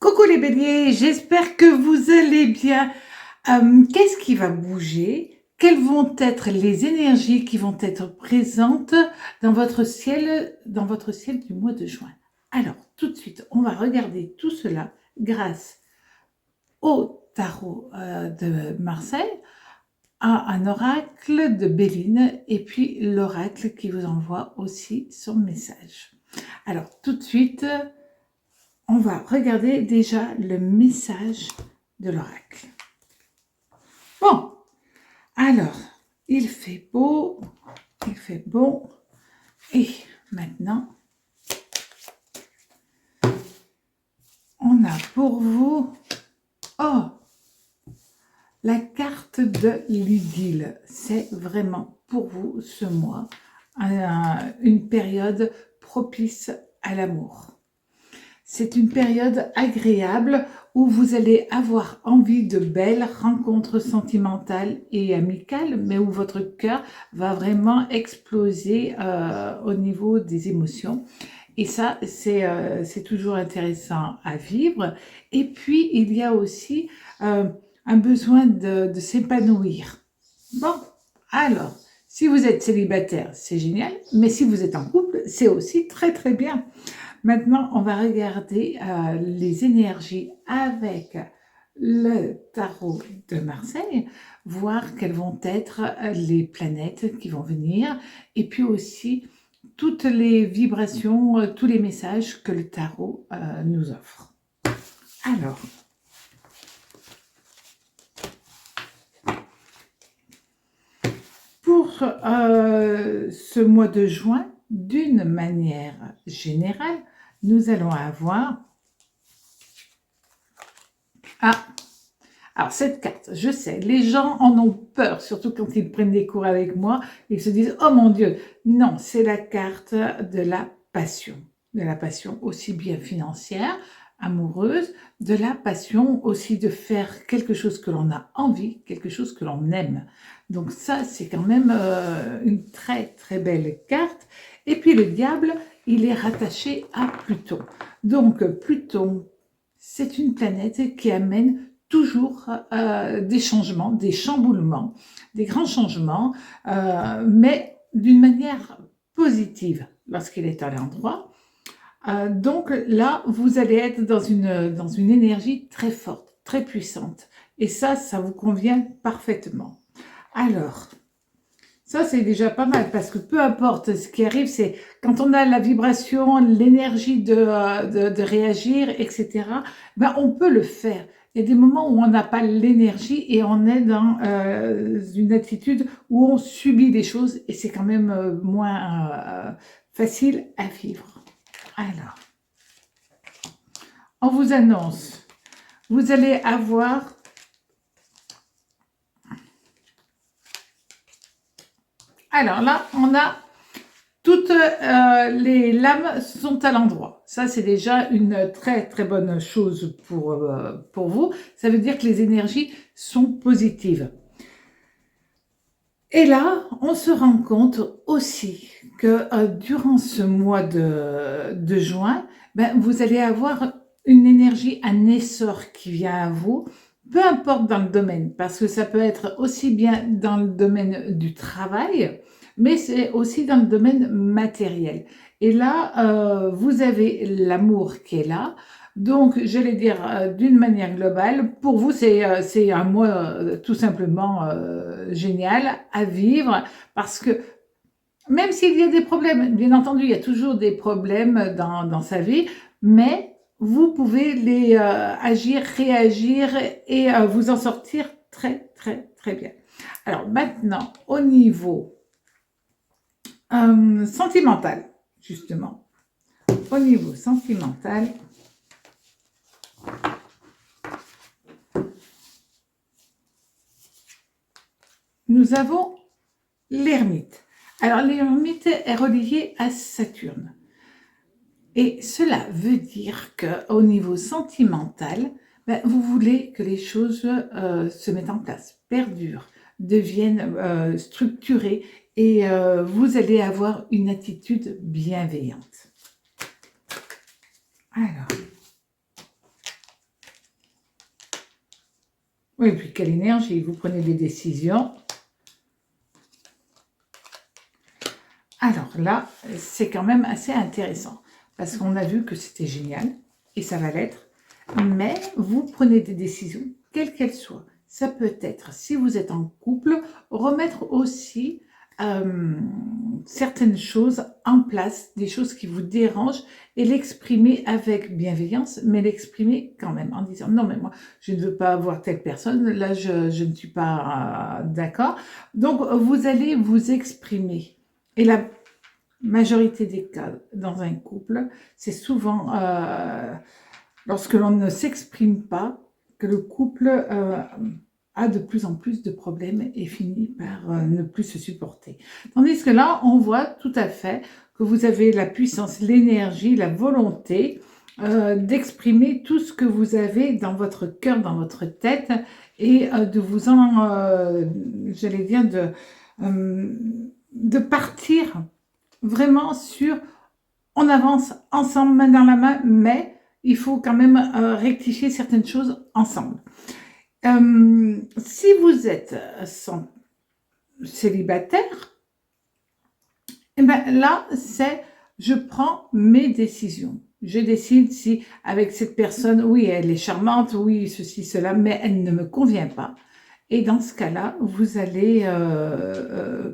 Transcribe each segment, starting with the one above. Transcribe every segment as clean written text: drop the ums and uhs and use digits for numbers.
Coucou les béliers, j'espère que vous allez bien. Qu'est-ce qui va bouger? Quelles vont être les énergies qui vont être présentes dans votre ciel du mois de juin? Alors, tout de suite, on va regarder tout cela grâce au tarot de Marseille, à un oracle de Béline et puis l'oracle qui vous envoie aussi son message. Alors, tout de suite, on va regarder déjà le message de l'oracle. Bon, alors, il fait beau, il fait bon, et maintenant, on a pour vous, la carte de l'idylle. C'est vraiment pour vous ce mois, une période propice à l'amour. C'est une période agréable où vous allez avoir envie de belles rencontres sentimentales et amicales, mais où votre cœur va vraiment exploser au niveau des émotions. Et ça, c'est toujours intéressant à vivre. Et puis, il y a aussi un besoin de s'épanouir. Bon, alors, si vous êtes célibataire, c'est génial, mais si vous êtes en couple, c'est aussi très très bien. Maintenant, on va regarder les énergies avec le tarot de Marseille, voir quelles vont être les planètes qui vont venir, et puis aussi toutes les vibrations, tous les messages que le tarot nous offre. Alors, pour ce mois de juin, d'une manière générale, nous allons avoir... Alors cette carte, je sais, les gens en ont peur, surtout quand ils prennent des cours avec moi, ils se disent « Oh mon Dieu !» Non, c'est la carte de la passion aussi bien financière, amoureuse, de la passion aussi de faire quelque chose que l'on a envie, quelque chose que l'on aime. Donc ça, c'est quand même une très très belle carte. Et puis le diable, il est rattaché à Pluton. Donc Pluton, c'est une planète qui amène toujours des changements, des chamboulements, des grands changements, mais d'une manière positive lorsqu'il est à l'endroit. Donc là, vous allez être dans une énergie très forte, très puissante. Et ça vous convient parfaitement. Alors, ça, c'est déjà pas mal parce que peu importe ce qui arrive, c'est quand on a la vibration, l'énergie de réagir, etc., ben, on peut le faire. Il y a des moments où on n'a pas l'énergie et on est dans une attitude où on subit des choses et c'est quand même moins facile à vivre. Alors, on vous annonce, vous allez avoir... Alors là, on a toutes les lames sont à l'endroit. Ça, c'est déjà une très très bonne chose pour vous. Ça veut dire que les énergies sont positives. Et là, on se rend compte aussi que durant ce mois de juin, ben, vous allez avoir une énergie, un essor qui vient à vous, peu importe dans le domaine, parce que ça peut être aussi bien dans le domaine du travail, mais c'est aussi dans le domaine matériel. Et là, vous avez l'amour qui est là. Donc, j'allais dire d'une manière globale, pour vous, c'est un mois tout simplement génial à vivre parce que même s'il y a des problèmes, bien entendu, il y a toujours des problèmes dans sa vie, mais vous pouvez les agir, réagir et vous en sortir très, très, très bien. Alors maintenant, au niveau sentimental, justement, au niveau sentimental, nous avons l'ermite. Alors, l'ermite est relié à Saturne. Et cela veut dire qu'au niveau sentimental, ben, vous voulez que les choses se mettent en place, perdurent, deviennent structurées et vous allez avoir une attitude bienveillante. Alors, Oui, puis quelle énergie, vous prenez des décisions. Alors là, c'est quand même assez intéressant, parce qu'on a vu que c'était génial, et ça va l'être, mais vous prenez des décisions, quelles qu'elles soient. Ça peut être, si vous êtes en couple, remettre aussi certaines choses en place, des choses qui vous dérangent, et l'exprimer avec bienveillance, mais l'exprimer quand même en disant non mais moi je ne veux pas avoir telle personne, là je ne suis pas d'accord. Donc vous allez vous exprimer. Et la majorité des cas dans un couple, c'est souvent lorsque l'on ne s'exprime pas que le couple a de plus en plus de problèmes et finit par ne plus se supporter. Tandis que là, on voit tout à fait que vous avez la puissance, l'énergie, la volonté d'exprimer tout ce que vous avez dans votre cœur, dans votre tête, et de vous j'allais dire, de partir vraiment sur, on avance ensemble, main dans la main, mais il faut quand même rectifier certaines choses ensemble. Si vous êtes célibataire, et ben là, c'est je prends mes décisions. Je décide si avec cette personne, oui, elle est charmante, oui, ceci, cela, mais elle ne me convient pas. Et dans ce cas-là, vous allez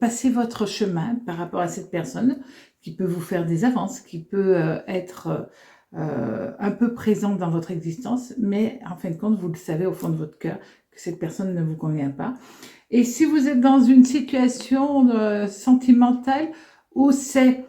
passer votre chemin par rapport à cette personne qui peut vous faire des avances, qui peut être un peu présente dans votre existence, mais en fin de compte, vous le savez au fond de votre cœur que cette personne ne vous convient pas. Et si vous êtes dans une situation sentimentale où c'est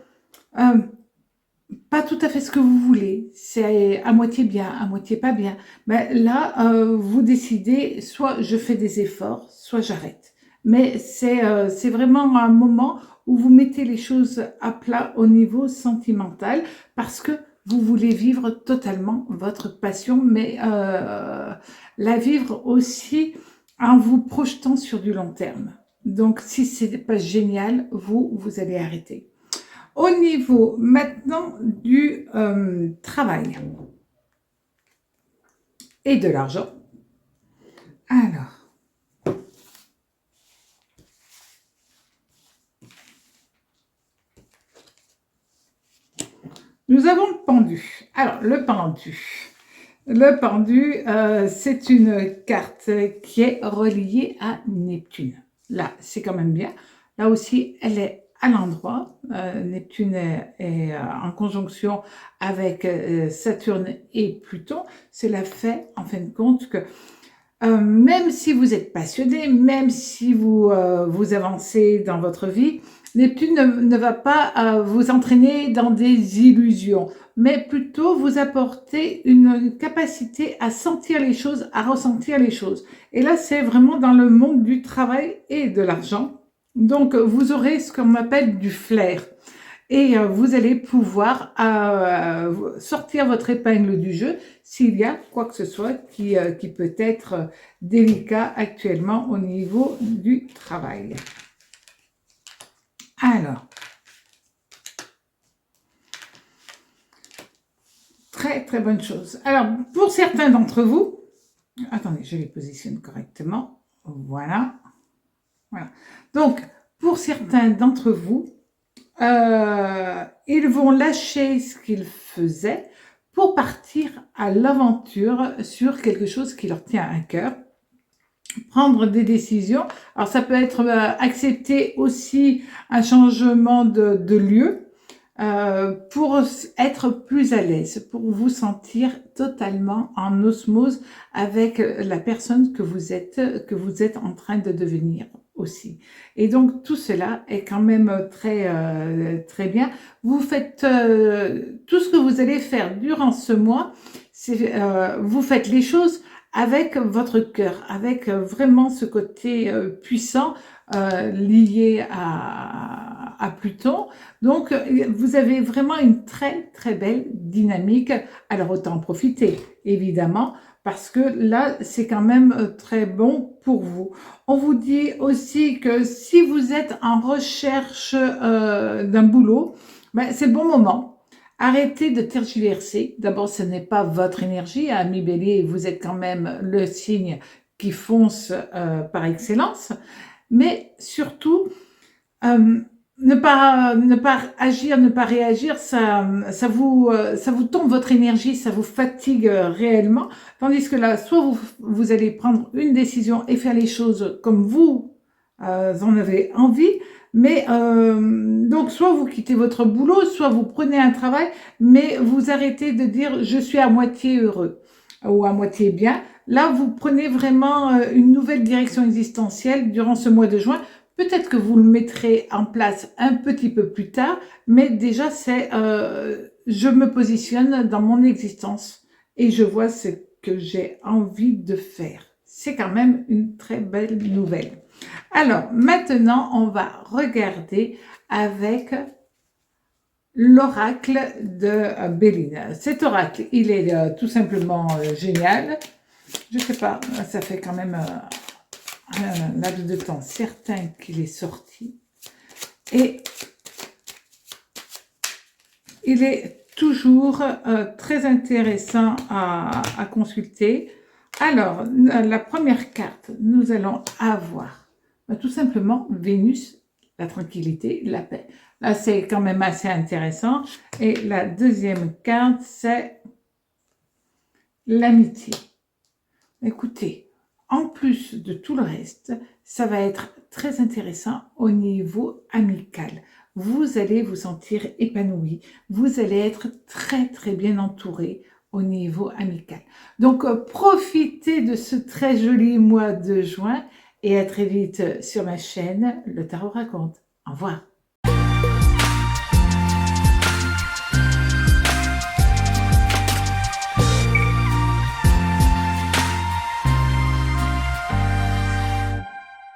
pas tout à fait ce que vous voulez, c'est à moitié bien, à moitié pas bien, ben là, vous décidez, soit je fais des efforts, soit j'arrête. Mais c'est vraiment un moment où vous mettez les choses à plat au niveau sentimental, parce que vous voulez vivre totalement votre passion, mais la vivre aussi en vous projetant sur du long terme. Donc, si c'est pas génial, vous allez arrêter. Au niveau maintenant du travail et de l'argent, alors, nous avons le pendu. Alors, le pendu. Le pendu, c'est une carte qui est reliée à Neptune. Là, c'est quand même bien. Là aussi, elle est à l'endroit. Neptune est en conjonction avec Saturne et Pluton. Cela fait, en fin de compte, que même si vous êtes passionné, même si vous avancez dans votre vie, Neptune ne va pas vous entraîner dans des illusions, mais plutôt vous apporter une capacité à sentir les choses, à ressentir les choses. Et là, c'est vraiment dans le monde du travail et de l'argent. Donc, vous aurez ce qu'on appelle du flair. Et vous allez pouvoir sortir votre épingle du jeu s'il y a quoi que ce soit qui peut être délicat actuellement au niveau du travail. Alors, très très bonne chose. Alors, pour certains d'entre vous, attendez, je les positionne correctement. Voilà. Voilà. Donc, pour certains d'entre vous, ils vont lâcher ce qu'ils faisaient pour partir à l'aventure sur quelque chose qui leur tient à cœur, prendre des décisions. Alors ça peut être accepter aussi un changement de lieu pour être plus à l'aise, pour vous sentir totalement en osmose avec la personne que vous êtes en train de devenir aussi. Et donc tout cela est quand même très bien. Vous faites tout ce que vous allez faire durant ce mois, c'est vous faites les choses avec votre cœur, avec vraiment ce côté puissant lié à Pluton. Donc, vous avez vraiment une très, très belle dynamique. Alors, autant en profiter, évidemment, parce que là, c'est quand même très bon pour vous. On vous dit aussi que si vous êtes en recherche d'un boulot, ben, c'est le bon moment. Arrêtez de tergiverser. D'abord, ce n'est pas votre énergie. Ami Bélier, vous êtes quand même le signe qui fonce par excellence, mais surtout, ne pas agir, ne pas réagir, ça vous tombe votre énergie, ça vous fatigue réellement. Tandis que là, soit vous allez prendre une décision et faire les choses comme vous en avez envie, mais donc soit vous quittez votre boulot, soit vous prenez un travail, mais vous arrêtez de dire je suis à moitié heureux ou à moitié bien. Là, vous prenez vraiment une nouvelle direction existentielle durant ce mois de juin. Peut-être que vous le mettrez en place un petit peu plus tard, mais déjà c'est je me positionne dans mon existence et je vois ce que j'ai envie de faire. C'est quand même une très belle nouvelle. Alors maintenant, on va regarder avec l'oracle de Béline. Cet oracle, il est tout simplement génial. Je sais pas, ça fait quand même un laps de temps certain qu'il est sorti. Et il est toujours très intéressant à consulter. Alors, la première carte, nous allons avoir tout simplement Vénus, la tranquillité, la paix. Là, c'est quand même assez intéressant. Et la deuxième carte, c'est l'amitié. Écoutez, en plus de tout le reste, ça va être très intéressant au niveau amical. Vous allez vous sentir épanoui. Vous allez être très très bien entouré au niveau amical. Donc, profitez de ce très joli mois de juin et à très vite sur ma chaîne Le Tarot Raconte. Au revoir.